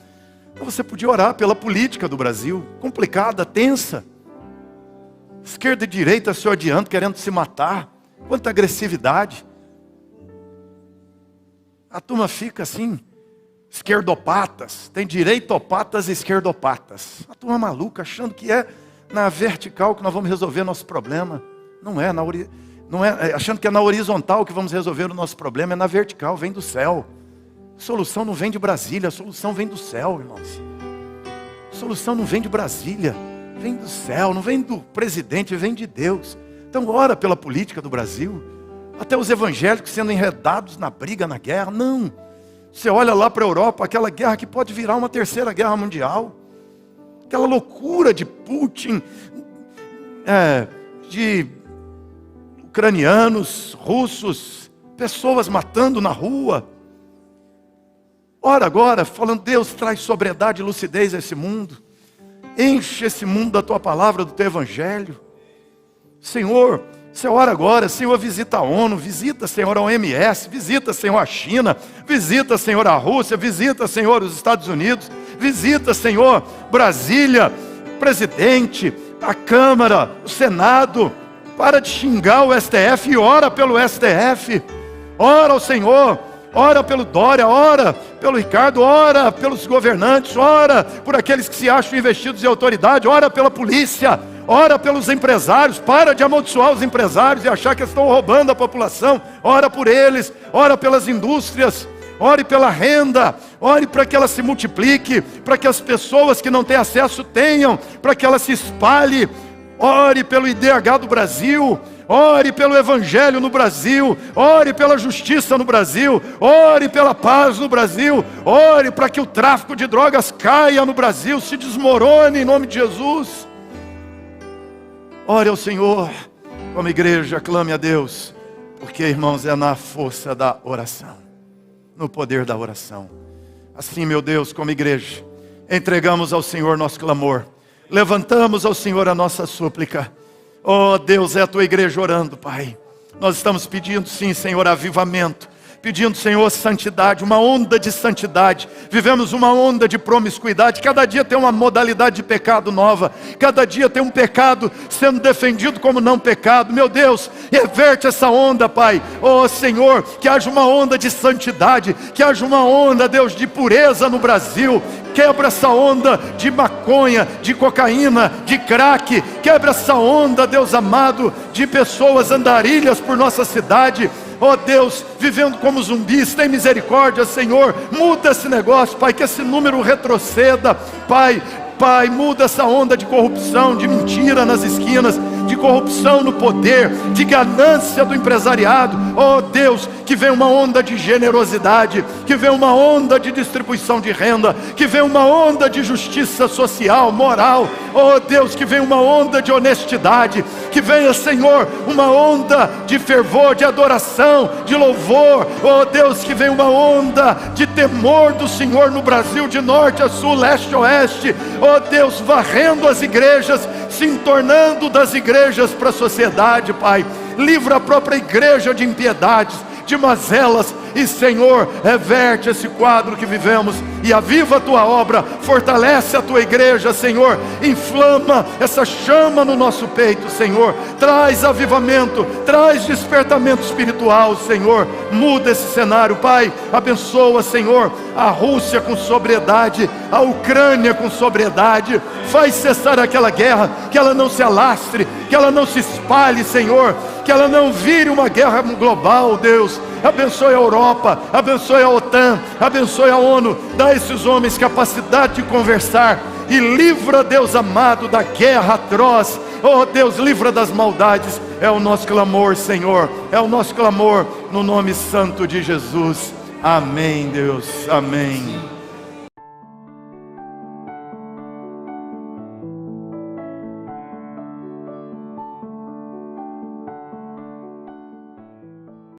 Então você podia orar pela política do Brasil, complicada, tensa. Esquerda e direita se odiando, querendo se matar. Quanta agressividade. A turma fica assim, esquerdopatas. Tem direitopatas e esquerdopatas. A turma maluca, achando que é na vertical que nós vamos resolver nosso problema. Não é, achando que é na horizontal que vamos resolver o nosso problema. É na vertical, vem do céu. A solução não vem de Brasília, a solução vem do céu, irmãos. A solução não vem de Brasília, vem do céu, não vem do presidente, vem de Deus. Então ora pela política do Brasil. Até os evangélicos sendo enredados na briga, na guerra. Não. Você olha lá para a Europa, aquela guerra que pode virar uma terceira guerra mundial. Aquela loucura de Putin, de ucranianos, russos, pessoas matando na rua. Ora agora, falando, Deus, traz sobriedade e lucidez a esse mundo. Enche esse mundo da tua palavra, do teu evangelho. Senhor, você ora agora, Senhor, visita a ONU, visita, Senhor, a OMS, visita, Senhor, a China, visita, Senhor, a Rússia, visita, Senhor, os Estados Unidos, visita, Senhor, Brasília, presidente, a Câmara, o Senado. Para de xingar o STF e ora pelo STF. Ora ao Senhor. Ora pelo Dória, ora pelo Ricardo, ora pelos governantes, ora por aqueles que se acham investidos em autoridade, ora pela polícia, ora pelos empresários. Para de amaldiçoar os empresários e achar que estão roubando a população. Ora por eles, ora pelas indústrias, ore pela renda, ore para que ela se multiplique, para que as pessoas que não têm acesso tenham, para que ela se espalhe. Ore pelo IDH do Brasil. Ore pelo evangelho no Brasil, ore pela justiça no Brasil, ore pela paz no Brasil, ore para que o tráfico de drogas caia no Brasil, se desmorone em nome de Jesus. Ore ao Senhor, como igreja, clame a Deus, porque, irmãos, é na força da oração, no poder da oração. Assim, meu Deus, como igreja, entregamos ao Senhor nosso clamor, levantamos ao Senhor a nossa súplica. Oh Deus, é a tua igreja orando, Pai. Nós estamos pedindo sim, Senhor, avivamento. Pedindo, Senhor, santidade, uma onda de santidade. Vivemos uma onda de promiscuidade. Cada dia tem uma modalidade de pecado nova. Cada dia tem um pecado sendo defendido como não pecado. Meu Deus, reverte essa onda, Pai. Oh Senhor, que haja uma onda de santidade. Que haja uma onda, Deus, de pureza no Brasil. Quebra essa onda de maconha, de cocaína, de crack. Quebra essa onda, Deus amado, de pessoas andarilhas por nossa cidade. Oh Deus, vivendo como zumbis, tem misericórdia, Senhor. Muda esse negócio, Pai, que esse número retroceda. Pai, muda essa onda de corrupção, de mentira nas esquinas, de corrupção no poder, de ganância do empresariado. Oh Deus, que venha uma onda de generosidade, que venha uma onda de distribuição de renda, que venha uma onda de justiça social, moral. Oh Deus, que venha uma onda de honestidade, que venha, Senhor, uma onda de fervor, de adoração, de louvor. Oh Deus, que venha uma onda de temor do Senhor no Brasil, de norte a sul, leste a oeste. Oh Deus, varrendo as igrejas, se entornando das igrejas para a sociedade, Pai. Livra a própria igreja de impiedades, de mazelas. E Senhor, reverte esse quadro que vivemos e aviva a tua obra, fortalece a tua igreja, Senhor. Inflama essa chama no nosso peito, Senhor. Traz avivamento, traz despertamento espiritual, Senhor. Muda esse cenário, Pai. Abençoa, Senhor, a Rússia com sobriedade, a Ucrânia com sobriedade. Faz cessar aquela guerra, que ela não se alastre, que ela não se espalhe, Senhor, que ela não vire uma guerra global, Deus. Abençoe a Europa, abençoe a OTAN, abençoe a ONU. Dá a esses homens capacidade de conversar e livra, Deus amado, da guerra atroz. Oh Deus, livra das maldades. É o nosso clamor, Senhor, é o nosso clamor no nome santo de Jesus. Amém, Deus, amém.